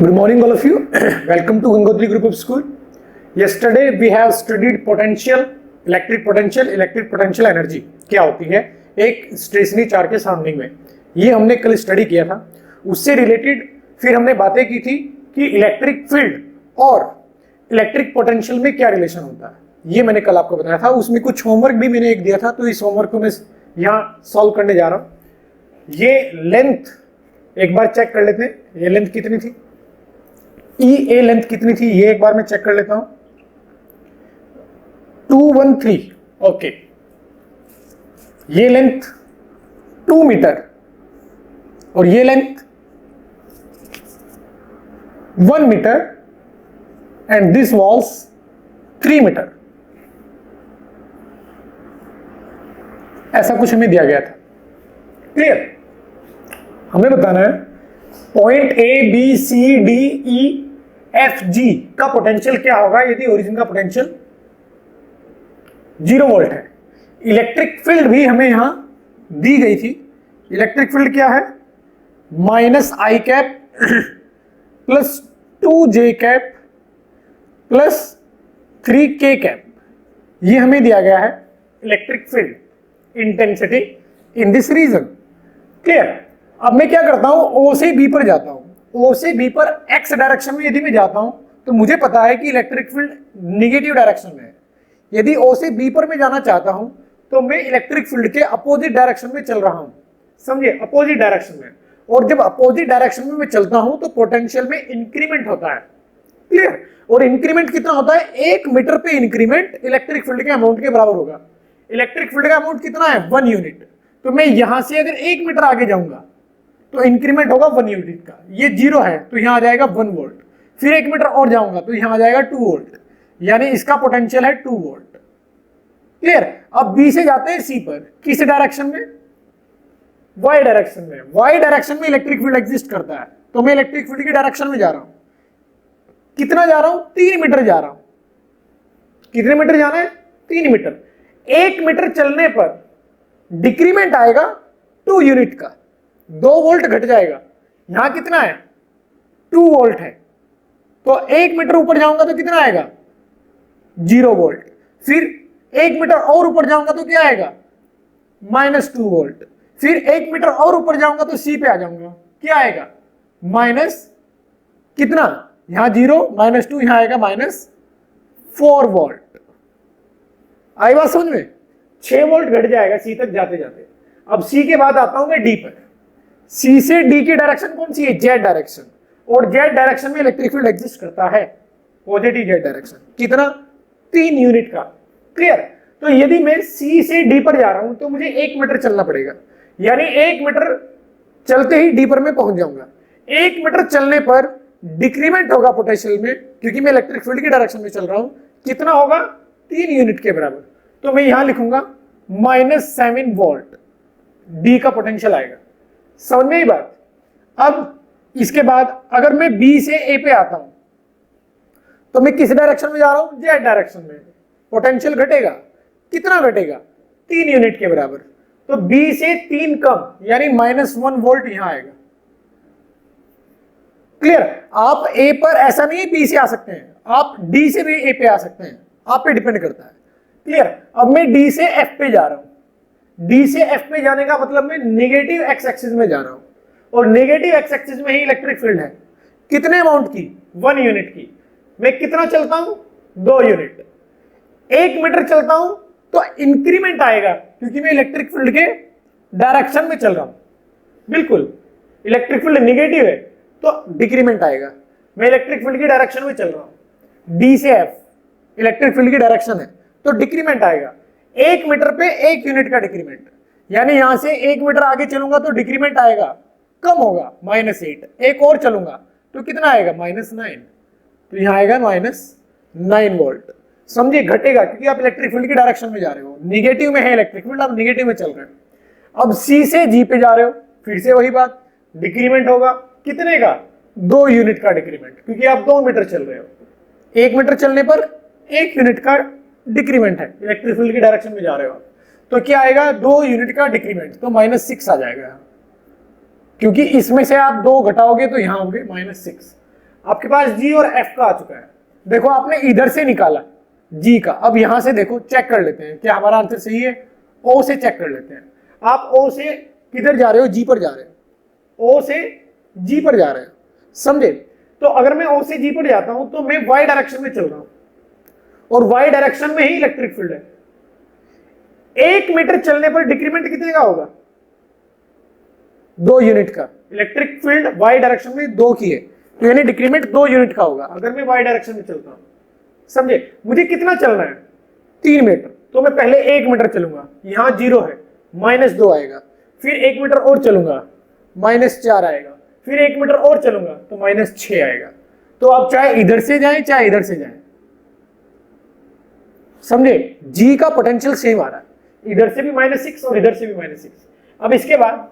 Good morning, all of you. Welcome to Gangotri Group of School. Yesterday we have studied electric potential energy क्या होती है एक stationery चार के surrounding में, ये हमने कल स्टडी किया था। उससे रिलेटेड फिर हमने बातें की थी कि इलेक्ट्रिक फील्ड और इलेक्ट्रिक पोटेंशियल में क्या रिलेशन होता है, ये मैंने कल आपको बताया था। उसमें कुछ होमवर्क भी मैंने एक दिया था, तो इस होमवर्क को मैं यहाँ सॉल्व करने जा रहा हूँ। ये लेंथ एक बार चेक कर लेते हैं, ये लेंथ कितनी थी, ए लेंथ कितनी थी, ये एक बार मैं चेक कर लेता हूं, 213। ओके, ये लेंथ 2 मीटर और ये length 1 metre and this walls 3 metre. ऐसा कुछ हमें दिया गया था। क्लियर? हमें बताना है point A B C D E F G का पोटेंशियल क्या होगा यदि ओरिजिन का पोटेंशियल 0 वोल्ट है। इलेक्ट्रिक फील्ड भी हमें यहां दी गई थी। इलेक्ट्रिक फील्ड क्या है, minus i cap plus 2j cap plus 3k cap, ये हमें दिया गया है electric field intensity in this region. Clear? अब मैं क्या करता हूं, ओ से बी पर जाता हूं। ओ से बी पर एक्स डायरेक्शन में यदि मैं जाता हूं तो मुझे पता है कि इलेक्ट्रिक फील्ड निगेटिव डायरेक्शन में है। यदि ओ से बी पर मैं जाना चाहता हूं तो मैं इलेक्ट्रिक फील्ड के अपोजिट डायरेक्शन में चल रहा हूं। समझिए, अपोजिट डायरेक्शन में। और जब अपोजिट डायरेक्शन में मैं चलता हूं तो पोटेंशियल में इंक्रीमेंट होता है। क्लियर? और इंक्रीमेंट कितना होता है, 1 मीटर पे इंक्रीमेंट इलेक्ट्रिक फील्ड के अमाउंट के बराबर होगा। इलेक्ट्रिक फील्ड का अमाउंट कितना है, 1 यूनिट। तो मैं यहां से अगर 1 मीटर आगे जाऊंगा तो इंक्रीमेंट होगा 1 यूनिट का। ये 0 है तो यहां आ जाएगा 1 वोल्ट। फिर 1 मीटर और जाऊंगा तो यहां आ जाएगा 2 वोल्ट, यानी इसका पोटेंशियल है 2 वोल्ट। क्लियर? अब बी से जाते हैं सी पर, किस डायरेक्शन में, वाई डायरेक्शन में। वाई डायरेक्शन में इलेक्ट्रिक फील्ड एग्जिस्ट करता है, तो मैं इलेक्ट्रिक फील्ड की डायरेक्शन में जा रहा हूं। कितना जा रहा हूं, 3 मीटर जा रहा हूं। कितने मीटर जाना है, 3 मीटर। 1 मीटर चलने पर डिक्रीमेंट आएगा 2 यूनिट का, 2 वोल्ट घट जाएगा। यहां कितना है, 2 वोल्ट है, तो 1 मीटर ऊपर जाऊंगा तो कितना आएगा, 0 वोल्ट। फिर 1 मीटर और ऊपर जाऊंगा तो क्या आएगा, -2 वोल्ट। फिर 1 मीटर और ऊपर जाऊंगा तो सी पे आ जाऊंगा, क्या आएगा, माइनस कितना, यहां 0 -2, यहां आएगा -4 वोल्ट। आई बात समझ में? 6 वोल्ट घट जाएगा सी तक जाते जाते। अब सी के बाद आता हूं मैं डी पर। सी से डी की डायरेक्शन कौन सी है, जेड डायरेक्शन। और जेड डायरेक्शन में इलेक्ट्रिक फील्ड एग्जिस्ट करता है, पॉजिटिव जेड डायरेक्शन। कितना, 3 यूनिट का। क्लियर? तो यदि मैं सी से डी पर जा रहा हूं तो मुझे 1 मीटर चलना पड़ेगा, यानी 1 मीटर चलते ही डी पर मैं पहुंच जाऊंगा। 1 मीटर चलने पर डिक्रीमेंट होगा पोटेंशियल में, क्योंकि मैं इलेक्ट्रिक फील्ड की डायरेक्शन में चल रहा हूं। कितना होगा, 3 यूनिट के बराबर। तो मैं यहां लिखूंगा -7 वोल्ट डी का पोटेंशियल आएगा। समझ में ही बात? अब इसके बाद अगर मैं बी से ए पे आता हूं तो मैं किस डायरेक्शन में जा रहा हूं, जेड डायरेक्शन में। पोटेंशियल घटेगा, कितना घटेगा, 3 यूनिट के बराबर। तो बी से 3 कम, यानी -1 वोल्ट यहां आएगा। क्लियर? आप ए पर ऐसा नहीं है बी से आ सकते हैं, आप डी से भी ए पे आ सकते हैं, आप पे डिपेंड करता है। क्लियर? अब मैं डी से एफ पे जा रहा हूं। डी से एफ पे जाने का मतलब मैं नेगेटिव एक्स एक्सिस में जा रहा हूं, और नेगेटिव एक्स एक्सिस में ही इलेक्ट्रिक फील्ड है। कितने अमाउंट की, 1 यूनिट की। मैं कितना चलता हूं, 2 यूनिट। 1 मीटर चलता हूं तो इंक्रीमेंट आएगा, क्योंकि मैं इलेक्ट्रिक फील्ड के डायरेक्शन में चल रहा हूं। बिल्कुल, इलेक्ट्रिक फील्ड नेगेटिव है तो डिक्रीमेंट आएगा। मैं इलेक्ट्रिक फील्ड की डायरेक्शन में चल रहा हूं, डी से एफ इलेक्ट्रिक फील्ड की डायरेक्शन है तो डिक्रीमेंट आएगा। 1 मीटर पे 1 यूनिट का डिक्रीमेंट, यानी यहां से 1 मीटर आगे चलूंगा तो डिक्रीमेंट आएगा, कम होगा, -8। एक और चलूंगा तो कितना आएगा, -9। तो यहां आएगा -9 वोल्ट। समझिए, घटेगा क्योंकि आप इलेक्ट्रिक फील्ड की डायरेक्शन में जा रहे हो। निगेटिव में है इलेक्ट्रिक फील्ड, आप निगेटिव में चल रहे हो। अब सी से जी पे जा रहे हो, फिर से वही बात, डिक्रीमेंट होगा कितने का, 2 यूनिट का डिक्रीमेंट, क्योंकि आप 2 मीटर चल रहे हो। 1 मीटर चलने पर 1 यूनिट का डिक्रीमेंट है, इलेक्ट्रिक फील्ड की डायरेक्शन में जा रहे हो। तो क्या आएगा, 2 यूनिट का डिक्रीमेंट, तो -6 आ जाएगा। क्योंकि इसमें से आप 2 घटाओगे तो यहां होंगे -6। आपके पास जी और एफ का आ चुका है। देखो आपने इधर से निकाला जी का, अब यहां से देखो चेक कर लेते हैं क्या हमारा आंसर सही है। ओ से चेक कर लेते हैं। आप ओ से किधर जा रहे हो, जी पर जा रहे हो, ओ से जी पर जा रहे हो, समझे। तो अगर मैं ओ से जी पर जाता हूं तो मैं वाई डायरेक्शन में चल रहा हूं, और वाई डायरेक्शन में ही इलेक्ट्रिक फील्ड है। 1 मीटर चलने पर डिक्रीमेंट कितने का होगा, 2 यूनिट का। इलेक्ट्रिक फील्ड वाई डायरेक्शन में 2 की है, तो यानी डिक्रीमेंट 2 यूनिट का होगा अगर मैं वाई डायरेक्शन में चलता हूं, समझे। मुझे कितना चलना है, 3 मीटर, तो मैं पहले 1 मीटर चलूंगा, यहां 0 है, -2 आएगा, फिर 1 मीटर और चलूंगा, -4 आएगा, फिर 1 मीटर और चलूंगा तो -6 आएगा। तो आप चाहे इधर से जाएं चाहे इधर से जाएं, समझे, जी का पोटेंशियल सेम आ रहा है, इधर से भी -6 और इधर से भी -6। अब इसके बाद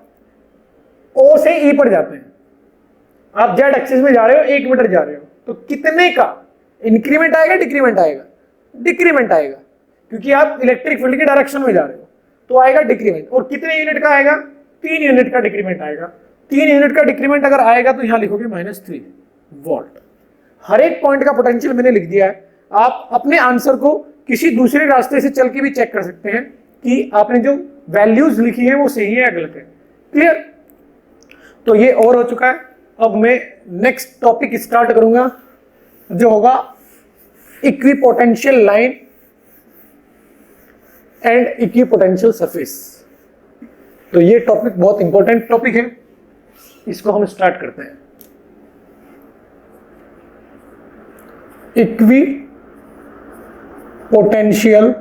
ओ से ई पर जाते हैं। आप जेड एक्सिस में जा रहे हो, 1 मीटर जा रहे हो, तो कितने का इंक्रीमेंट आएगा, डिक्रीमेंट आएगा, डिक्रीमेंट आएगा, क्योंकि आप इलेक्ट्रिक फील्ड के डायरेक्शन में जा रहे हो, तो आएगा डिक्रीमेंट। और कितने यूनिट का आएगा, 3 यूनिट का डिक्रीमेंट आएगा। 3 यूनिट का डिक्रीमेंट अगर आएगा तो यहां लिखोगे -3 वोल्ट। हर एक पॉइंट का पोटेंशियल मैंने लिख दिया है। आप अपने आंसर को किसी दूसरे रास्ते से चल के भी चेक कर सकते हैं कि आपने जो वैल्यूज लिखी है वो सही है या गलत है। क्लियर। तो ये और हो चुका है। अब मैं नेक्स्ट टॉपिक स्टार्ट करूंगा जो होगा equipotential line and equipotential surface. तो ये टॉपिक बहुत इंपॉर्टेंट टॉपिक है, इसको हम स्टार्ट करते हैं। Equipotential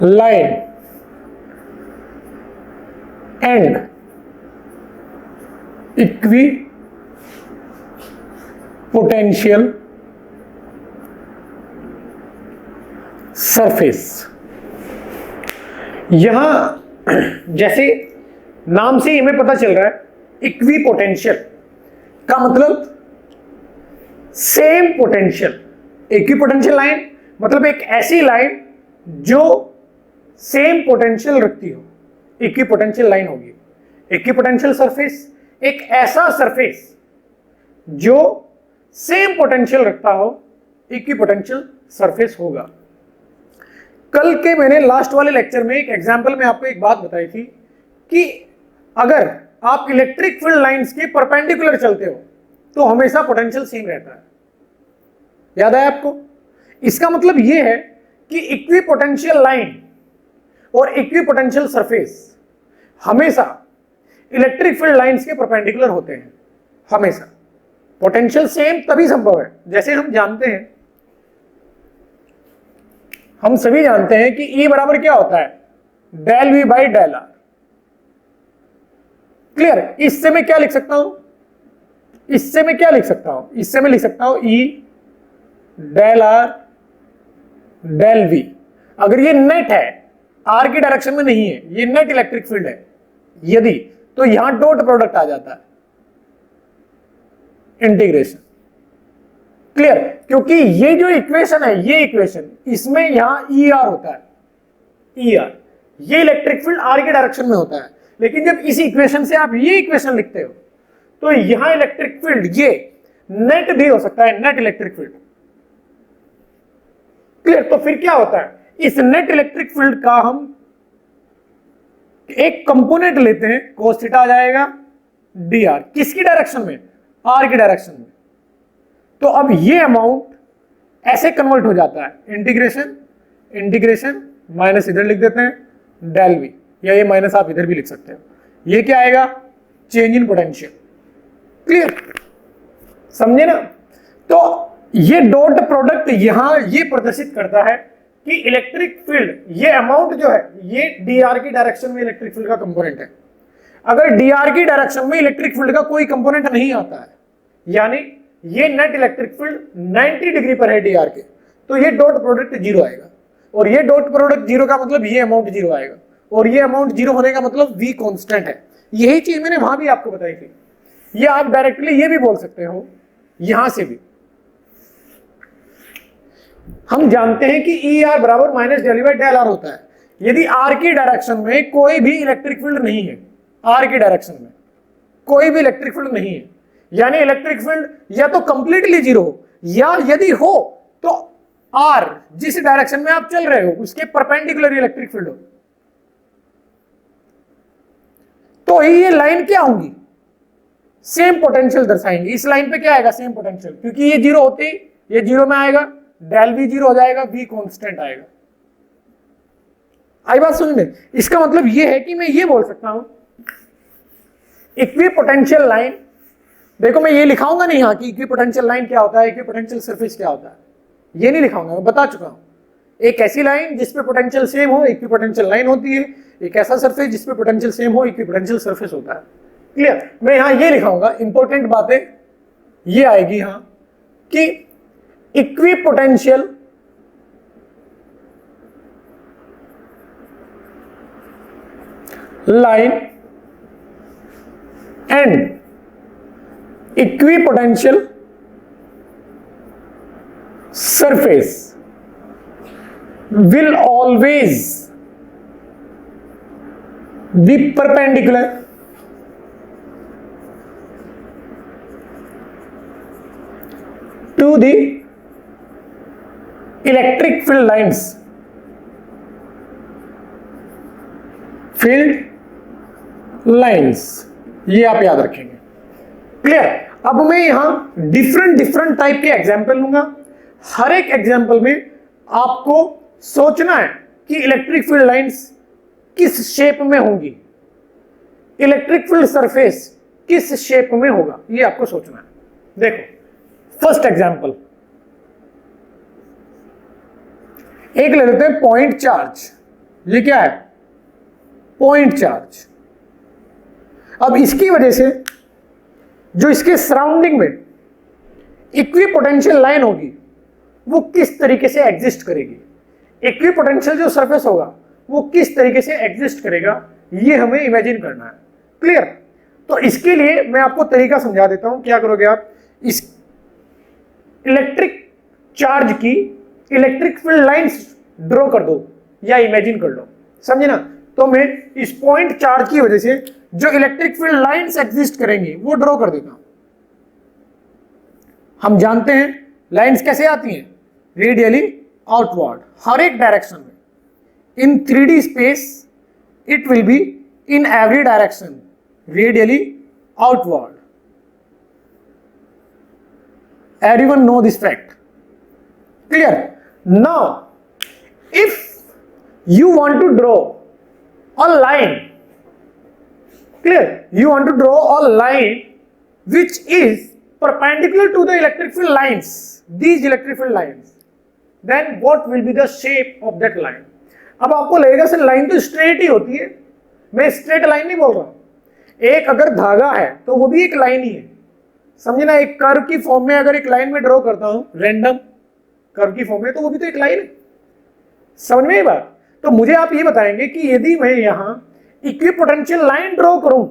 line and equipotential surface. यहां जैसे नाम से हमें पता चल रहा है, इक्विपोटेंशियल का मतलब सेम पोटेंशियल। इक्विपोटेंशियल लाइन मतलब एक ऐसी लाइन जो सेम पोटेंशियल रखती हो, इक्विपोटेंशियल लाइन होगी। इक्विपोटेंशियल सरफेस एक ऐसा सरफेस जो सेम पोटेंशियल रखता हो, इक्विपोटेंशियल सरफेस होगा। कल के मैंने लास्ट वाले लेक्चर में एक एग्जांपल में आपको एक बात बताई थी कि अगर आप इलेक्ट्रिक फील्ड लाइंस के परपेंडिकुलर चलते हो तो हमेशा पोटेंशियल सेम रहता है। याद है आपको? इसका मतलब यह है कि इक्विपोटेंशियल लाइन और इक्विपोटेंशियल सरफेस हमेशा इलेक्ट्रिक फील्ड लाइंस के परपेंडिकुलर होते हैं। हमेशा पोटेंशियल सेम तभी संभव है, जैसे हम जानते हैं, हम सभी जानते हैं कि E बराबर क्या होता है, del V by del R. Clear. इससे मैं क्या लिख सकता हूं, इससे मैं क्या लिख सकता हूं, इससे मैं लिख सकता हूं E del R del V। अगर ये नेट है, आर की डायरेक्शन में नहीं है, ये नेट इलेक्ट्रिक फील्ड है यदि, तो यहां डॉट प्रोडक्ट आ जाता है, इंटीग्रेशन। क्लियर। क्योंकि ये जो इक्वेशन है, ये इक्वेशन, इसमें यहां ई आर होता है, ई आर, ये इलेक्ट्रिक फील्ड आर के डायरेक्शन में होता है। लेकिन जब इस इक्वेशन से आप ये इक्वेशन लिखते हो तो यहां इलेक्ट्रिक फील्ड ये नेट भी हो सकता है, नेट इलेक्ट्रिक फील्ड। क्लियर। तो फिर क्या होता है, इस नेट इलेक्ट्रिक फील्ड का हम एक कंपोनेंट लेते हैं, cos थीटा आ जाएगा डी आर, किसकी डायरेक्शन में, आर की डायरेक्शन में। तो अब ये अमाउंट ऐसे कन्वर्ट हो जाता है, इंटीग्रेशन इंटीग्रेशन माइनस इधर लिख देते हैं डेल वी, या ये माइनस आप इधर भी लिख सकते हो। ये क्या आएगा, चेंज इन पोटेंशियल। क्लियर, समझे ना। तो ये डॉट प्रोडक्ट यहां ये प्रदर्शित करता है कि इलेक्ट्रिक फील्ड, ये अमाउंट जो है, ये डी आर की डायरेक्शन में इलेक्ट्रिक फील्ड का कंपोनेंट है। अगर डी आर की डायरेक्शन में इलेक्ट्रिक फील्ड का कोई कंपोनेंट नहीं आता है, यानी ये नेट इलेक्ट्रिक फील्ड 90 डिग्री पर है डी आर के, तो ये डॉट प्रोडक्ट 0 आएगा। और ये डॉट प्रोडक्ट 0 का मतलब ये अमाउंट 0 आएगा, और ये अमाउंट 0 होने का मतलब v कांस्टेंट है। यही चीज मैंने वहां भी आपको बताई थी। ये आप डायरेक्टली ये भी बोल सकते हो, यहां से भी हम जानते हैं कि ई आर बराबर minus del by del R होता है। यदि आर की डायरेक्शन में कोई भी इलेक्ट्रिक फील्ड नहीं है, आर की डायरेक्शन में कोई भी इलेक्ट्रिक फील्ड नहीं है, यानी इलेक्ट्रिक फील्ड या तो कंप्लीटली जीरो हो, या यदि हो तो आर जिस डायरेक्शन में आप चल रहे हो उसके परपेंडिकुलर इलेक्ट्रिक फील्ड हो। तो ये लाइन क्या होंगी, सेम पोटेंशियल दर्शाएंगे। इस लाइन पे क्या आएगा, सेम पोटेंशियल, क्योंकि ये जीरो होते ही ये जीरो में आएगा, डेल भी जीरो हो जाएगा, v कांस्टेंट आएगा। आई बात समझ में? इसका मतलब ये है कि मैं ये बोल सकता हूं इक्विपोटेंशियल लाइन, देखो मैं ये लिखाऊंगा नहीं यहां कि इक्विपोटेंशियल लाइन क्या होता है, इक्विपोटेंशियल सरफेस क्या होता है, ये नहीं लिखाऊंगा, मैं बता चुका हूं। एक ऐसी लाइन जिसपे पोटेंशियल सेम हो इक्विपोटेंशियल लाइन होती है, एक ऐसा सरफेस जिसपे पोटेंशियल सेम हो इक्विपोटेंशियल सरफेस होता है। क्लियर? मैं यहां ये लिखाऊंगा, इंपॉर्टेंट बातें ये आएगी यहां कि equipotential line and equipotential surface will always be perpendicular to the electric field lines, ये आप याद रखेंगे। क्लियर? अब मैं यहां डिफरेंट टाइप के एग्जाम्पल लूंगा, हर एक एग्जाम्पल में आपको सोचना है कि इलेक्ट्रिक फील्ड लाइंस किस शेप में होंगी, इलेक्ट्रिक फील्ड सरफेस किस शेप में होगा, ये आपको सोचना है। देखो फर्स्ट एग्जाम्पल एक ले लेते हैं, पॉइंट चार्ज। ये क्या है, पॉइंट चार्ज। अब इसकी वजह से जो इसके सराउंडिंग में इक्विपोटेंशियल लाइन होगी वो किस तरीके से एग्जिस्ट करेगी, इक्विपोटेंशियल जो सरफेस होगा वो किस तरीके से एग्जिस्ट करेगा, ये हमें इमेजिन करना है। क्लियर? तो इसके लिए मैं आपको तरीका समझा देता हूं। क्या करोगे आप, इस इलेक्ट्रिक चार्ज की इलेक्ट्रिक फील्ड लाइंस ड्रॉ कर दो या इमेजिन कर लो, समझे ना? तो मैं इस पॉइंट चार्ज की वजह से जो इलेक्ट्रिक फील्ड लाइंस एग्जिस्ट करेंगी वो ड्रॉ कर देता हूं। हम जानते हैं लाइंस कैसे आती हैं, रेडियली आउटवर्ड, हर एक डायरेक्शन में। In 3D space it will be in every direction radially outward. Everyone know this fact. Clear? Now if you want to draw a line, clear, you want to draw a line which is perpendicular to the electric field lines, these electric field lines, then what will be the shape of that line? अब आपको लगेगा sir line तो straight ही होती है, मैं straight line नहीं बोल रहा हूं। एक अगर धागा है तो वो भी एक लाइन ही है, समझे ना? एक कर्व की फॉर्म में अगर एक लाइन में ड्रॉ करता हूं रैंडम कर्व की फॉर्म में, तो वो भी तो एक लाइन है। समझ में ये बात? तो मुझे आप ये बताएंगे कि यदि मैं यहां इक्विपोटेंशियल लाइन ड्रॉ करूं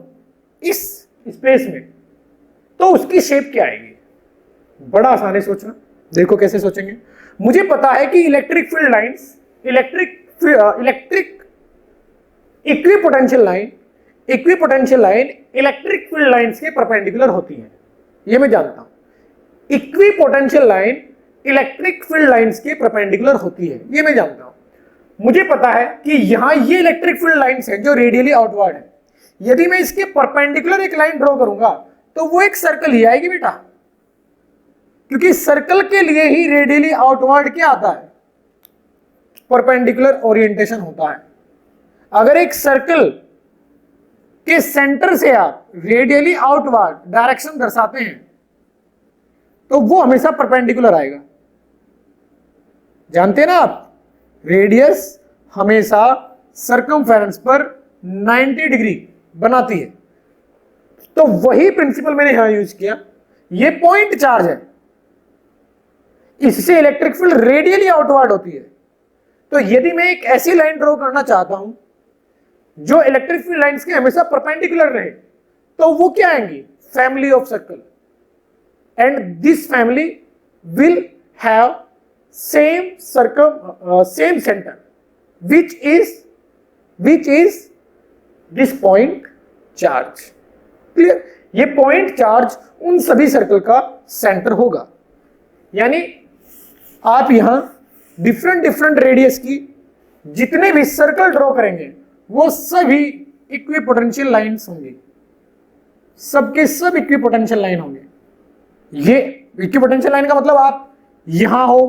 इस स्पेस में तो उसकी शेप क्या आएगी? बड़ा आसान है सोचना। देखो कैसे सोचेंगे। मुझे पता है कि electric field lines, electric equipotential line electric field lines के परपेंडिकुलर होती है, ये मैं जानता हूं। Equipotential line electric field lines के परपेंडिकुलर होती है, ये मैं जानता हूं। मुझे पता है कि यहां ये इलेक्ट्रिक फील्ड लाइंस है जो रेडियली आउटवर्ड है, यदि मैं इसके परपेंडिकुलर एक लाइन ड्रॉ करूंगा तो वो एक सर्कल ही आएगी बेटा, क्योंकि सर्कल के लिए ही रेडियली आउटवर्ड क्या आता है, परपेंडिकुलर ओरिएंटेशन होता है। अगर एक सर्कल के सेंटर से आप रेडियली आउटवर्ड डायरेक्शन दर्शाते हैं तो वो हमेशा परपेंडिकुलर आएगा। जानते हैं ना आप, रेडियस हमेशा सर्कमफेरेंस पर 90 डिग्री बनाती है। तो वही प्रिंसिपल मैंने यहां यूज किया। ये पॉइंट चार्ज है, इससे इलेक्ट्रिक फील्ड रेडियली आउटवर्ड होती है। तो यदि मैं एक ऐसी लाइन ड्रॉ करना चाहता हूं जो इलेक्ट्रिक फील्ड लाइंस के हमेशा परपेंडिकुलर रहे, तो वो क्या आएंगी, family of circle, and this family will have same center which is this point charge। Clear? ये पॉइंट चार्ज उन सभी सर्कल का सेंटर होगा। यानी आप यहां डिफरेंट डिफरेंट रेडियस की जितने भी सर्कल ड्रॉ करेंगे वो सभी इक्विपोटेंशियल लाइंस होंगे, सबके सब इक्विपोटेंशियल लाइन होंगे। ये इक्विपोटेंशियल लाइन का मतलब आप यहां हो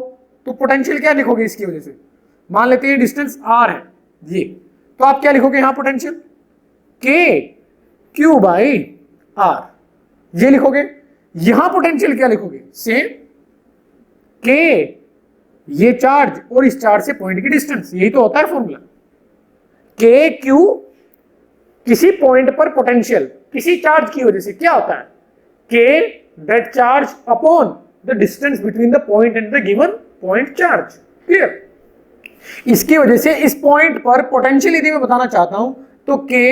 तो पोटेंशियल क्या लिखोगे इसकी वजह से, मान लेते हैं डिस्टेंस r है ये, तो आप क्या लिखोगे यहां potential k q by r, ये लिखोगे। यहां पोटेंशियल क्या लिखोगे, सेम k ये चार्ज और इस चार्ज से पॉइंट की डिस्टेंस, यही तो होता है फॉर्मूला। k q किसी पॉइंट पर पोटेंशियल किसी चार्ज की वजह से क्या होता है, k that charge upon the distance between the point and the given point charge. Clear? इसकी वजह से इस पॉइंट पर पोटेंशियल यदि मैं बताना चाहता हूं तो k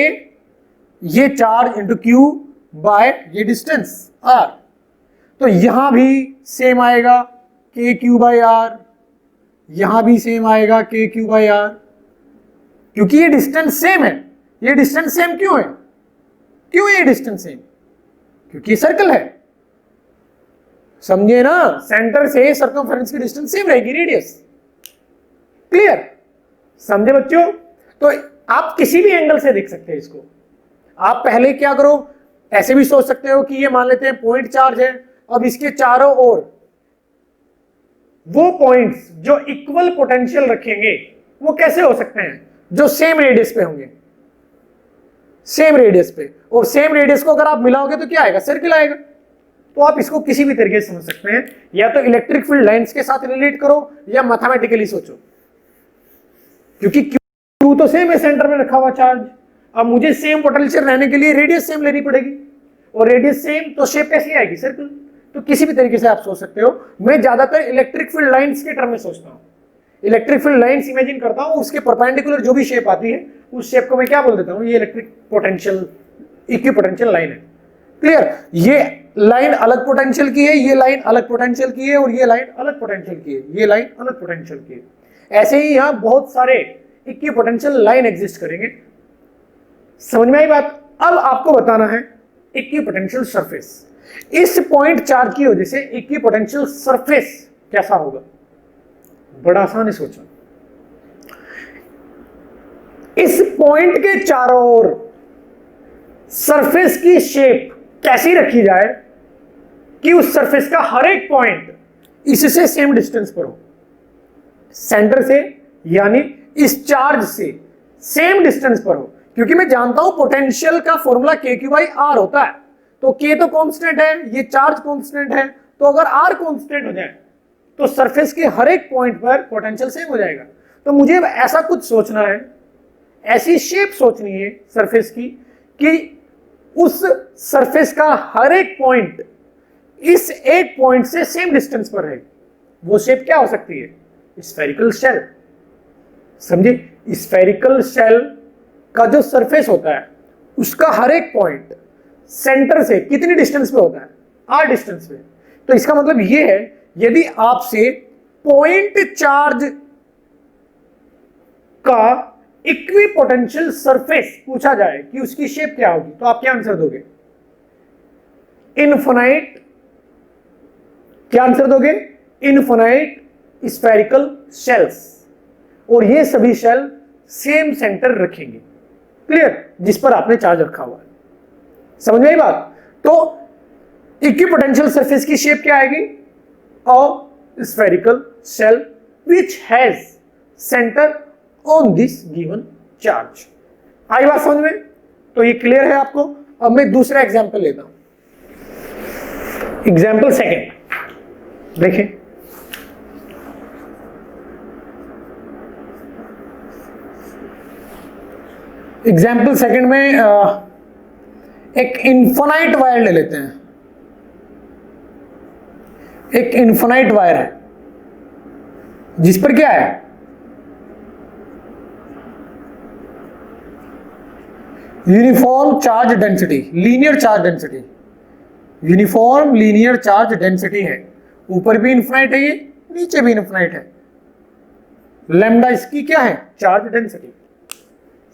ये चार्ज इंटू q बाय ये डिस्टेंस r, तो यहां भी सेम आएगा k q बाय r, यहां भी सेम आएगा k q बाय r, क्योंकि ये डिस्टेंस सेम है। ये डिस्टेंस सेम क्यों है, क्यों ये डिस्टेंस सेम, क्योंकि ये सर्कल है, समझे ना, सेंटर से सर्कमफेरेंस की डिस्टेंस सेम रहेगी, रेडियस। क्लियर? समझे बच्चों? तो आप किसी भी एंगल से देख सकते हैं इसको। आप पहले क्या करो, ऐसे भी सोच सकते हो कि ये मान लेते हैं पॉइंट चार्ज है, अब इसके चारों ओर वो पॉइंट्स जो इक्वल पोटेंशियल रखेंगे वो कैसे हो सकते हैं, जो सेम रेडियस पे होंगे, सेम रेडियस पे, और सेम रेडियस को अगर आप मिलाओगे तो क्या आएगा, सर्किल आएगा। तो आप इसको किसी भी तरीके से समझ सकते हैं, या तो इलेक्ट्रिक फील्ड लाइंस के साथ रिलेट करो या मैथमेटिकली सोचो, क्योंकि Q तो सेम है सेंटर में रखा हुआ चार्ज। अब मुझे सेम पोटेंशियल रहने के लिए रेडियस सेम लेनी पड़ेगी, और रेडियस सेम तो शेप कैसी आएगी, सर्कल। तो किसी भी तरीके से आप सोच सकते हो। मैं ज्यादातर इलेक्ट्रिक फील्ड लाइंस के टर्म में सोचता हूं। इलेक्ट्रिक फील्ड लाइंस इमेजिन करता हूं, उसके परपेंडिकुलर जो भी शेप आती है उस शेप को मैं क्या बोल देता हूं, ये इलेक्ट्रिक पोटेंशियल इक्विपोटेंशियल लाइन है। क्लियर? ये लाइन अलग पोटेंशियल की है, ये लाइन अलग पोटेंशियल की है, और ये लाइन अलग पोटेंशियल की है, ये लाइन अलग पोटेंशियल की है। ऐसे ही यहां बहुत सारे इक्विपोटेंशियल लाइन एग्जिस्ट करेंगे। समझ में आई बात? अब आपको बताना है इक्विपोटेंशियल सरफेस। इस पॉइंट चार्ज की वजह से इक्विपोटेंशियल सरफेस कैसा होगा, बड़ा आसान है सोचो। इस पॉइंट के चारों ओर सरफेस की शेप कैसी रखी जाए कि उस सरफेस का हर एक पॉइंट इससे सेम डिस्टेंस पर हो, सेंटर से यानी इस चार्ज से सेम डिस्टेंस पर हो। क्योंकि मैं जानता हूं पोटेंशियल का formula k q by r होता है, तो k तो कांस्टेंट है, ये चार्ज कांस्टेंट है, तो अगर r कांस्टेंट हो जाए तो सरफेस के हर एक पॉइंट पर पोटेंशियल सेम हो जाएगा। तो मुझे ऐसा कुछ सोचना है, ऐसी शेप सोचनी है सरफेस की कि उस सरफेस का हर एक पॉइंट इस एक पॉइंट से सेम डिस्टेंस पर रहे। वो शेप क्या हो सकती है, स्फेरिकल शेल। समझे? स्फेरिकल शेल का जो सरफेस होता है उसका हर एक पॉइंट सेंटर से कितनी डिस्टेंस पे होता है, r डिस्टेंस पे। तो इसका मतलब ये है, यदि आपसे पॉइंट चार्ज का इक्विपोटेंशियल सरफेस पूछा जाए कि उसकी शेप क्या होगी, तो आप क्या आंसर दोगे, इनफिनाइट। क्या आंसर दोगे, इनफिनाइट स्फेरिकल शेल्स, और ये सभी शेल सेम सेंटर रखेंगे। क्लियर? जिस पर आपने चार्ज रखा हुआ है। समझ में आई बात? तो इक्विपोटेंशियल सरफेस की शेप क्या आएगी, a spherical shell which has centre on this given charge. आई बात समझ में? तो ये क्लियर है आपको। अब मैं दूसरा एग्जांपल लेता हूं, एग्जांपल सेकंड देखें। एग्जाम्पल सेकंड में एक इन्फिनाइट वायर ले लेते हैं। एक इन्फिनाइट वायर है जिस पर क्या है, uniform charge density, linear charge density, uniform linear charge density है। ऊपर भी इन्फिनाइट है, ये नीचे भी इन्फिनाइट है। लैम्डा इसकी क्या है, चार्ज डेंसिटी।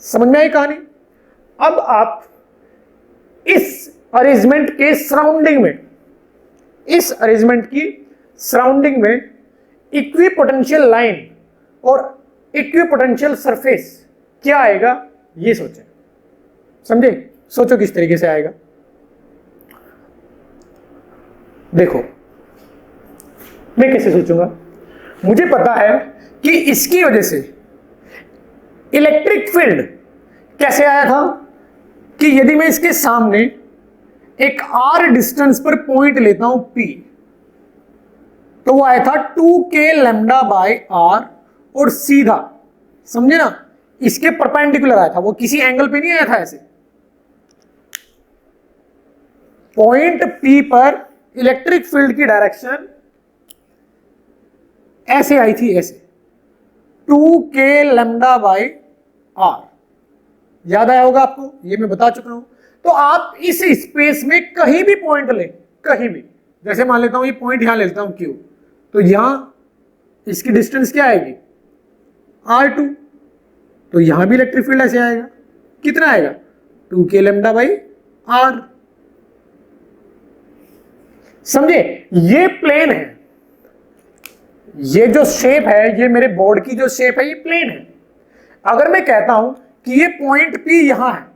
समझ में आई कहानी? अब आप इस अरेंजमेंट के सराउंडिंग में, इस अरेंजमेंट की सराउंडिंग में इक्विपोटेंशियल लाइन और इक्विपोटेंशियल सरफेस क्या आएगा, ये सोचें। समझे? सोचो किस तरीके से आएगा। देखो मैं कैसे सोचूंगा, मुझे पता है कि इसकी वजह से इलेक्ट्रिक फील्ड कैसे आया था कि यदि मैं इसके सामने एक r डिस्टेंस पर पॉइंट लेता हूं P, तो वो आया था 2k लैम्डा बाय r और सीधा, समझे ना, इसके परपेंडिकुलर आया था, वो किसी एंगल पे नहीं आया था। ऐसे पॉइंट P पर इलेक्ट्रिक फील्ड की डायरेक्शन ऐसे आई थी, ऐसे 2k लैम्डा बाय r। याद आया होगा आपको, ये मैं बता चुका हूं। तो आप इस स्पेस में कहीं भी पॉइंट लें, कहीं भी, जैसे मान लेता हूं ये पॉइंट यहां लेता हूं Q, तो यहां इसकी डिस्टेंस क्या आएगी, R2, तो यहां भी इलेक्ट्रिक फील्ड ऐसे आएगा। कितना आएगा, 2k लैम्डा बाई r। समझे? ये प्लेन है, ये जो शेप है, ये मेरे बोर्ड की जो शेप है, ये प्लेन है। अगर मैं कहता हूं कि ये पॉइंट P यहां है,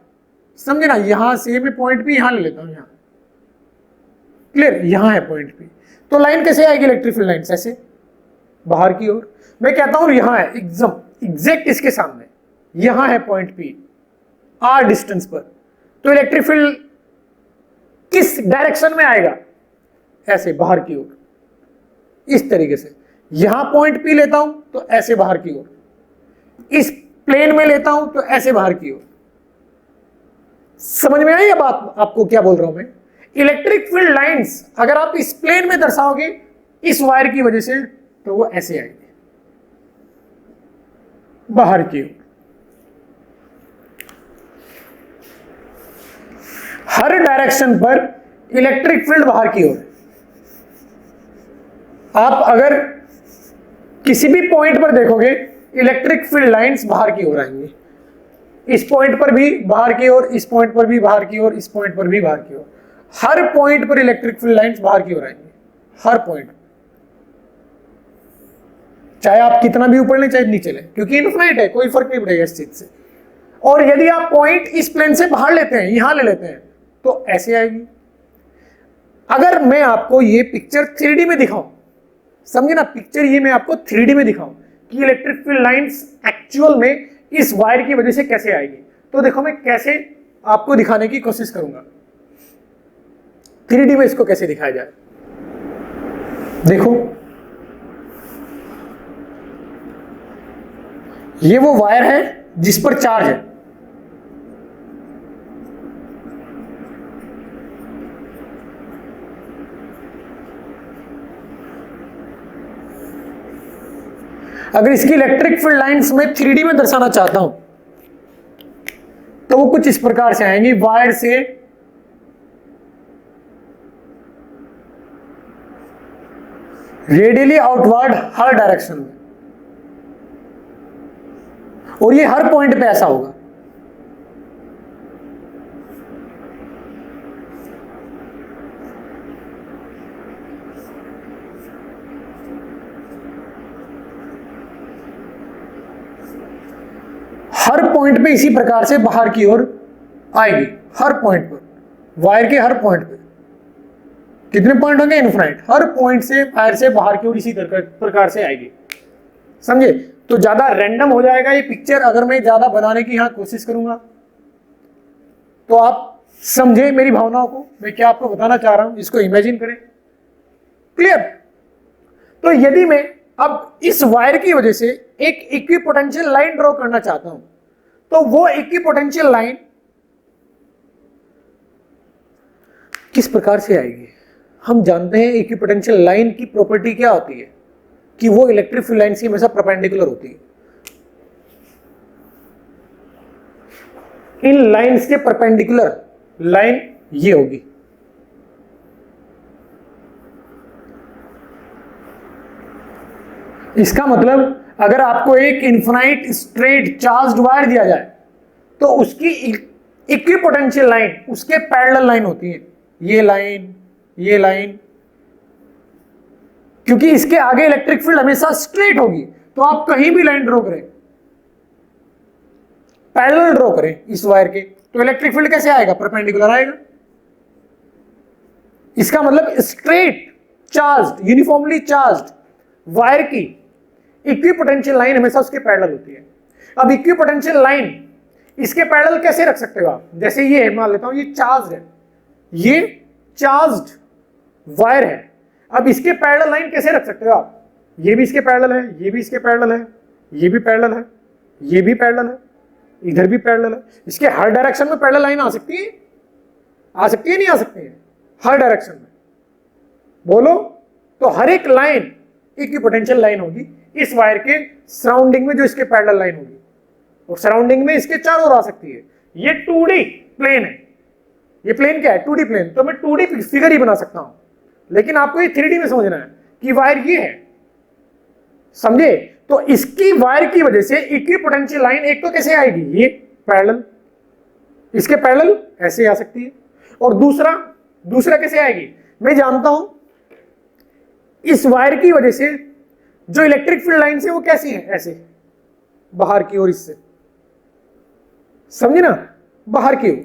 समझे ना, यहां से मैं पॉइंट P यहां ले लेता हूं, यहां, क्लियर, यहां है पॉइंट P, तो लाइन कैसे आएगी इलेक्ट्रिक फील्ड लाइन, ऐसे बाहर की ओर। मैं कहता हूं यहां है, एकदम एग्जैक्ट इसके सामने यहां है पॉइंट P r डिस्टेंस पर, तो इलेक्ट्रिक फील्ड किस डायरेक्शन में आएगा, ऐसे बाहर की ओर, इस तरीके से। यहां पॉइंट P लेता हूं तो ऐसे बाहर की ओर, इस प्लेन में लेता हूं तो ऐसे बाहर की ओर। समझ में आई ये बात आपको, क्या बोल रहा हूं मैं? इलेक्ट्रिक फील्ड लाइंस अगर आप इस प्लेन में दर्शाओगे इस वायर की वजह से, तो वो ऐसे आएगी बाहर की ओर। हर डायरेक्शन पर इलेक्ट्रिक फील्ड बाहर की ओर। आप अगर किसी भी पॉइंट पर देखोगे इलेक्ट्रिक फील्ड लाइंस बाहर की ओर आएंगी, इस पॉइंट पर भी बाहर की ओर, इस पॉइंट पर भी बाहर की ओर, इस पॉइंट पर भी बाहर की ओर। हर पॉइंट पर इलेक्ट्रिक फील्ड लाइंस बाहर की ओर आएंगी, हर पॉइंट, चाहे आप कितना भी ऊपर ले चाहे नीचे ले, क्योंकि इनफाइनाइट है, कोई फर्क नहीं पड़ेगा इस चीज से। और यदि आप पॉइंट इस प्लेन से बाहर लेते हैं, यहां ले लेते हैं, तो ऐसे आएगी। अगर मैं आपको ये पिक्चर 3D में दिखाऊं, समझे ना, पिक्चर ये मैं आपको 3D में दिखाऊं कि इलेक्ट्रिक फील्ड लाइंस एक्चुअल में इस वायर की वजह से कैसे आएगी, तो देखो मैं कैसे आपको दिखाने की कोशिश करूंगा 3D में इसको कैसे दिखाया जाए। देखो ये वो वायर है जिस पर चार्ज है, अगर इसकी इलेक्ट्रिक फील्ड लाइंस मैं 3D में दर्शाना चाहता हूं तो वो कुछ इस प्रकार से आएंगी, वायर से रेडियली आउटवर्ड हर डायरेक्शन में, और ये हर पॉइंट पे ऐसा होगा। हर पॉइंट पे इसी प्रकार से बाहर की ओर आएगी, हर पॉइंट पर, वायर के हर पॉइंट पे। कितने पॉइंट होंगे, इनफाइनाइट। हर पॉइंट से वायर से बाहर की ओर इसी प्रकार से आएगी, समझे? तो ज्यादा रैंडम हो जाएगा ये पिक्चर अगर मैं ज्यादा बनाने की यहां कोशिश करूंगा, तो आप समझे मेरी भावनाओं को, मैं क्या आपको बताना चाह रहा हूं, इसको इमेजिन करें। क्लियर? तो यदि मैं अब इस वायर की वजह से एक इक्विपोटेंशियल लाइन ड्रॉ करना चाहता हूं, तो वो इक्विपोटेंशियल लाइन किस प्रकार से आएगी? हम जानते हैं इक्विपोटेंशियल लाइन की प्रॉपर्टी क्या होती है कि वो इलेक्ट्रिक फील्ड लाइन से हमेशा परपेंडिकुलर होती है। इन लाइंस के परपेंडिकुलर लाइन ये होगी, इसका मतलब अगर आपको एक इनफाइनाइट स्ट्रेट चार्ज्ड वायर दिया जाए तो उसकी इक्विपोटेंशियल लाइन उसके पैरेलल लाइन होती है, ये लाइन, ये लाइन, क्योंकि इसके आगे इलेक्ट्रिक फील्ड हमेशा स्ट्रेट होगी, तो आप कहीं भी लाइन ड्रॉ करें, पैरेलल ड्रॉ करें इस वायर के, तो इलेक्ट्रिक फील्ड कैसे आएगा? परपेंडिकुलर आएगा। इसका मतलब straight charged, uniformly charged wire की इक्विपोटेंशियल लाइन हमेशा उसके पैरेलल होती है। अब इक्विपोटेंशियल लाइन इसके पैरेलल कैसे रख सकते हो आप? जैसे ये मान लेता हूं, ये चार्ज्ड है, ये चार्ज्ड वायर है, अब इसके पैरेलल लाइन कैसे रख सकते हो आप? ये भी इसके पैरेलल है, ये भी इसके पैरेलल है, ये भी पैरेलल है, ये भी पैरेलल है, इधर भी पैरेलल है, इसके हर डायरेक्शन में पैरेलल लाइन आ सकती है? आ सकती है, नहीं आ सकती है? हर डायरेक्शन में बोलो तो हर एक लाइन इक्विपोटेंशियल लाइन होगी इस वायर के सराउंडिंग में, जो इसके पैरेलल लाइन होगी, और सराउंडिंग में इसके चारों ओर आ सकती है। ये 2D प्लेन है, ये प्लेन क्या है? 2D प्लेन, तो मैं 2D फिगर ही बना सकता हूं, लेकिन आपको ये 3D में समझना है कि वायर ये है, समझे? तो इसकी वायर की वजह से इक्विपोटेंशियल लाइन एक तो कैसे आएगी? ये पैरेलल, इसके पैरेलल ऐसे आ सकती है, और दूसरा कैसे आएगी? मैं जानता हूं इस वायर की वजह से जो इलेक्ट्रिक फील्ड लाइन है वो कैसी है? ऐसे बाहर की ओर, इससे, समझे ना? बाहर की ओर,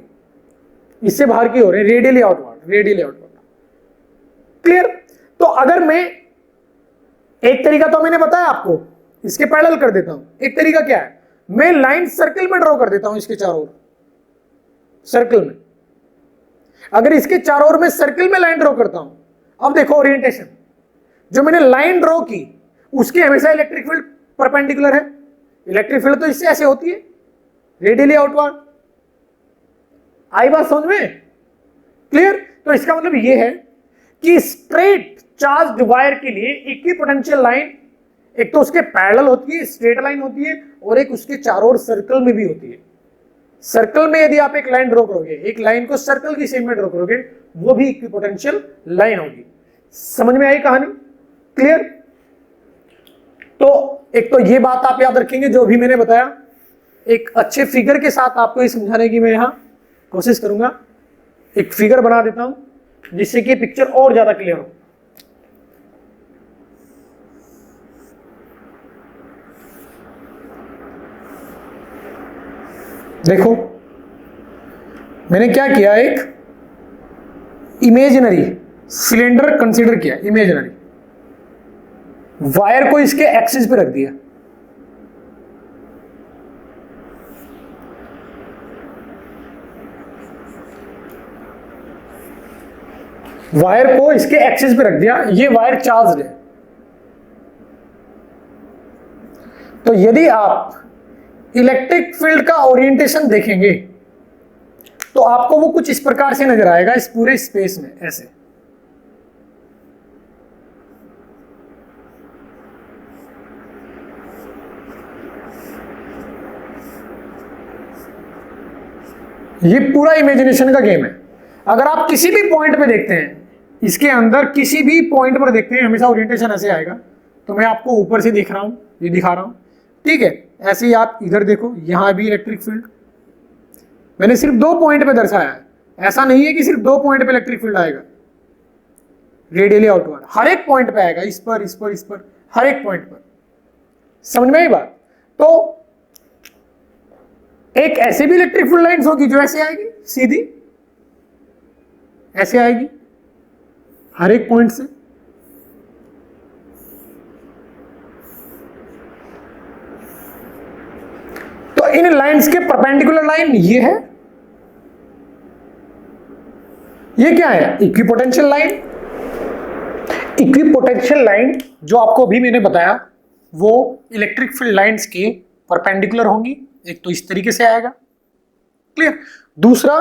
इससे बाहर की ओर है, radially outward, radially outward. Clear? तो अगर मैं, एक तरीका तो मैंने बताया आपको, इसके पैरेलल कर देता हूं। एक तरीका क्या है? मैं लाइन सर्कल में ड्रॉ कर देता हूं, इसके चारों ओर सर्कल में। अगर इसके चारों ओर में सर्कल में लाइन ड्रॉ करता हूं, अब देखो ओरिएंटेशन, जो मैंने लाइन ड्रॉ की उसकी हमेशा इलेक्ट्रिक फील्ड परपेंडिकुलर है। इलेक्ट्रिक फील्ड तो इससे ऐसे होती है, रेडियली आउटवर्ड। आई बात समझ में? क्लियर? तो इसका मतलब यह है कि स्ट्रेट चार्ज्ड वायर के लिए इक्विपोटेंशियल लाइन एक तो उसके पैरेलल होती है, स्ट्रेट लाइन होती है, और एक उसके चारों ओर सर्कल में भी होती है। सर्कल में यदि आप एक लाइन ड्रॉ करोगे, एक लाइन को सर्कल की शेप में ड्रॉ करोगे, वो भी इक्विपोटेंशियल लाइन होगी। समझ में आई कहानी? क्लियर? तो एक तो ये बात आप याद रखेंगे जो भी मैंने बताया, एक अच्छे फिगर के साथ आपको ये समझाने की मैं यहां कोशिश करूंगा। एक फिगर बना देता हूं जिससे कि पिक्चर और ज्यादा क्लियर हो। देखो मैंने क्या किया, एक इमेजिनरी सिलेंडर कंसीडर किया, इमेजिनरी वायर को इसके एक्सिस पे रख दिया, वायर को इसके एक्सिस पे रख दिया, ये वायर चार्ज्ड है। तो यदि आप इलेक्ट्रिक फील्ड का ओरिएंटेशन देखेंगे तो आपको वो कुछ इस प्रकार से नजर आएगा, इस पूरे स्पेस में ऐसे। ये पूरा इमेजिनेशन का गेम है। अगर आप किसी भी पॉइंट पे देखते हैं, इसके अंदर किसी भी पॉइंट पर देखते हैं, हमेशा ओरिएंटेशन ऐसे आएगा। तो मैं आपको ऊपर से दिख रहा हूं, ये दिखा रहा हूं, ठीक है? ऐसे ही आप इधर देखो, यहां भी इलेक्ट्रिक फील्ड मैंने सिर्फ 2 पॉइंट पे दर्शाया है। ऐसा नहीं है कि सिर्फ 2 पॉइंट पे इलेक्ट्रिक फील्ड आएगा, रेडियली आउटवर्ड हर एक पॉइंट पे आएगा, इस पर, इस पर, इस पर, हर एक पॉइंट पर। समझ में आई बात? तो एक ऐसे भी इलेक्ट्रिक फील्ड लाइंस होगी जो ऐसे आएगी, सीधी ऐसे आएगी हर एक पॉइंट से। तो इन लाइंस के परपेंडिकुलर लाइन ये है, ये क्या है? Equipotential line. इक्विपोटेंशियल लाइन जो आपको अभी मैंने बताया वो इलेक्ट्रिक फील्ड लाइंस के परपेंडिकुलर होंगी। एक तो इस तरीके से आएगा, क्लियर? दूसरा,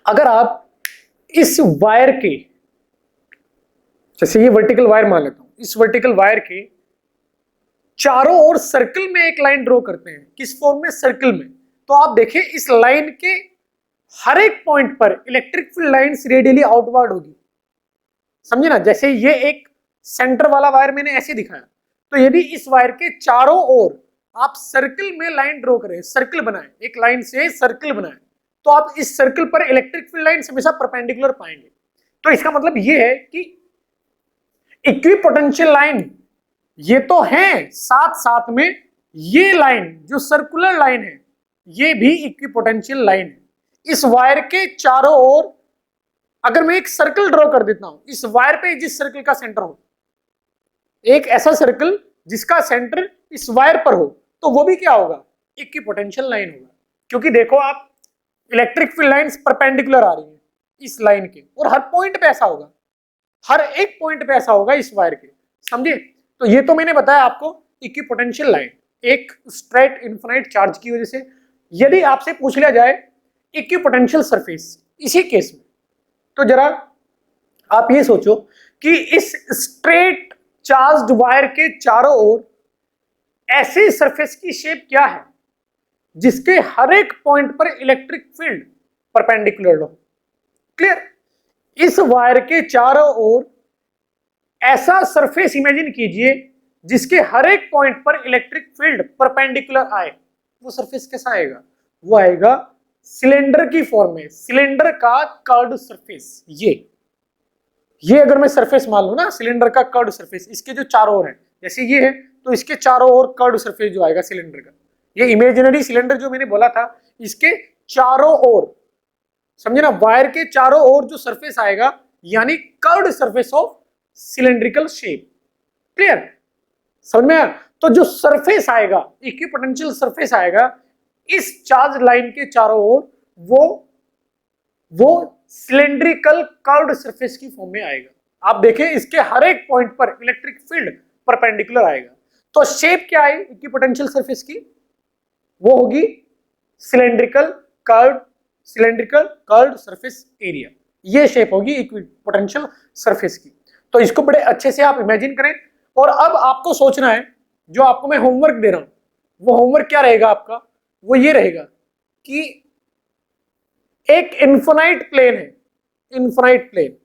अगर आप इस वायर के, जैसे ये वर्टिकल वायर मान लेता हूं, इस वर्टिकल वायर के चारों ओर सर्कल में एक लाइन ड्रॉ करते हैं, किस फॉर्म में? सर्कल में। तो आप देखें इस लाइन के हर एक पॉइंट पर electric field lines radially outward होगी, समझे ना? जैसे ये एक सेंटर वाला वायर मैंने ऐसे दिखाया, तो यदि इस वायर के चारों ओर आप सर्कल में लाइन ड्रॉ करें, सर्कल बनाएं, एक लाइन से सर्कल बनाएं, तो आप इस सर्कल पर इलेक्ट्रिक फील्ड लाइन हमेशा परपेंडिकुलर पाएंगे। तो इसका मतलब ये है कि इक्विपोटेंशियल लाइन ये तो है, साथ साथ में ये लाइन जो सर्कुलर लाइन है ये भी इक्विपोटेंशियल लाइन है। इस वायर के चारों ओर अगर मैं एक सर्कल ड्रॉ कर देता हूं, इस वायर पे जिस सर्कल का सेंटर हो, एक ऐसा सर्कल जिसका सेंटर इस वायर पर हो, तो वो भी क्या होगा, इक्विपोटेंशियल लाइन होगा। क्योंकि देखो आप, इलेक्ट्रिक फील्ड लाइंस परपेंडिकुलर आ रही है इस लाइन के, और हर पॉइंट पे ऐसा होगा, हर एक पॉइंट पे ऐसा होगा इस वायर के, समझे। तो ये तो मैंने बताया आपको इक्विपोटेंशियल लाइन, एक स्ट्रेट इनफाइनाइट चार्ज की वजह से। यदि आपसे पूछ लिया जाए इक्विपोटेंशियल सरफेस इसी केस में, तो जरा आप ये सोचो कि इस स्ट्रेट चार्ज्ड वायर के चारों ओर ऐसे सरफेस की शेप क्या है जिसके हर एक पॉइंट पर इलेक्ट्रिक फील्ड परपेंडिकुलर हो। क्लियर। इस वायर के चारों ओर ऐसा सरफेस इमेजिन कीजिए जिसके हर एक पॉइंट पर इलेक्ट्रिक फील्ड परपेंडिकुलर आए। वो सरफेस कैसा आएगा, वो आएगा सिलेंडर की फॉर्म में, सिलेंडर का कर्व्ड सरफेस। ये अगर मैं सरफेस मान लूं ना, सिलेंडर का कर्व्ड सरफेस, इसके जो चारों ओर है, जैसे ये है तो इसके चारों ओर कर्व्ड सरफेस जो आएगा सिलेंडर का, ये इमेजिनरी सिलेंडर जो मैंने बोला था, इसके चारों ओर, समझे ना, वायर के चारों ओर जो सरफेस आएगा यानी curved surface of cylindrical shape. Clear, समझ में आया। तो जो सरफेस आएगा, इक्विपोटेंशियल सरफेस आएगा इस चार्ज लाइन के चारों ओर, वो सिलेंड्रिकल कर्व्ड सरफेस की फॉर्म में आएगा। आप देखें इसके हर एक पॉइंट पर इलेक्ट्रिक फील्ड परपेंडिकुलर आएगा। तो शेप क्या है इक्विपोटेंशियल सरफेस की, वो होगी सिलेंड्रिकल कर्व्ड सरफेस एरिया। ये शेप होगी इक्विपोटेंशियल सरफेस की। तो इसको बड़े अच्छे से आप इमेजिन करें। और अब आपको सोचना है, जो आपको मैं होमवर्क दे रहा हूं, वो होमवर्क क्या रहेगा आपका, वो ये रहेगा कि एक इनफाइनाइट प्लेन है, इनफाइनाइट प्लेन,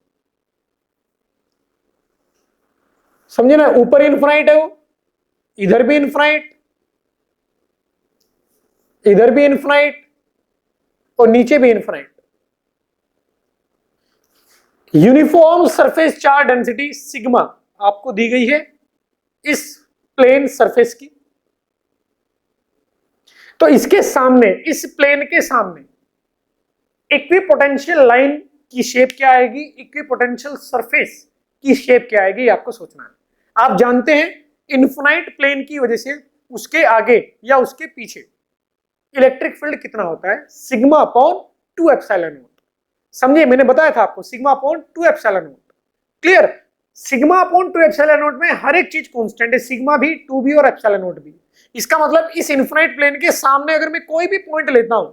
समझे ना, ऊपर इनफाइनाइट है वो, इधर भी इनफाइनाइट, इधर भी इनफाइनाइट और नीचे भी infinite. Uniform surface charge density sigma आपको दी गई है इस प्लेन सरफेस की। तो इसके सामने, इस प्लेन के सामने इक्विपोटेंशियल लाइन की शेप क्या आएगी, इक्विपोटेंशियल सरफेस की शेप क्या आएगी, आपको सोचना है। आप जानते हैं इनफाइनाइट प्लेन की वजह से उसके आगे या उसके पीछे इलेक्ट्रिक फील्ड कितना होता है, सिग्मा अपॉन 2 एप्सिलॉन नॉट। समझिए, मैंने बताया था आपको sigma upon 2 epsilon not. Clear. Sigma upon 2 epsilon not में हर एक चीज कांस्टेंट है, सिग्मा भी, 2 भी और एप्सिलॉन नॉट भी। इसका मतलब इस इनफाइनाइट प्लेन के सामने अगर मैं कोई भी पॉइंट लेता हूं,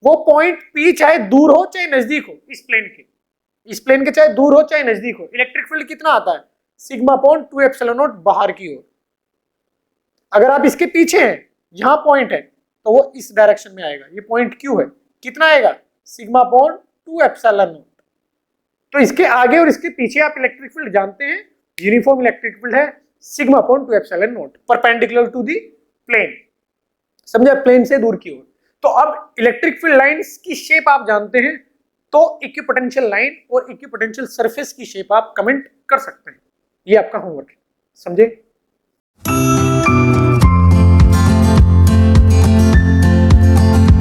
वो पॉइंट पी चाहे दूर हो चाहे नजदीक हो, इस प्लेन के चाहे दूर हो चाहे नजदीक हो, इलेक्ट्रिक फील्ड कितना आता है, सिग्मा अपॉन 2 एप्सिलॉन नॉट बाहर की ओर। अगर आप इसके पीछे हैं, यहां पॉइंट है, तो वो इस डायरेक्शन में आएगा। ये पॉइंट क्यू है, कितना आएगा, सिग्मा अपॉन 2 एप्सिलॉन नॉट। तो इसके आगे और इसके पीछे आप इलेक्ट्रिक फील्ड जानते हैं, यूनिफॉर्म इलेक्ट्रिक फील्ड है sigma upon 2 epsilon naught, perpendicular to the plane, समझे, प्लेन से दूर की ओर। तो अब इलेक्ट्रिक फील्ड लाइंस की शेप आप जानते हैं, तो इक्विपोटेंशियल लाइन और इक्विपोटेंशियल सरफेस की शेप आप कमेंट कर सकते हैं। ये आपका होमवर्क है, समझे।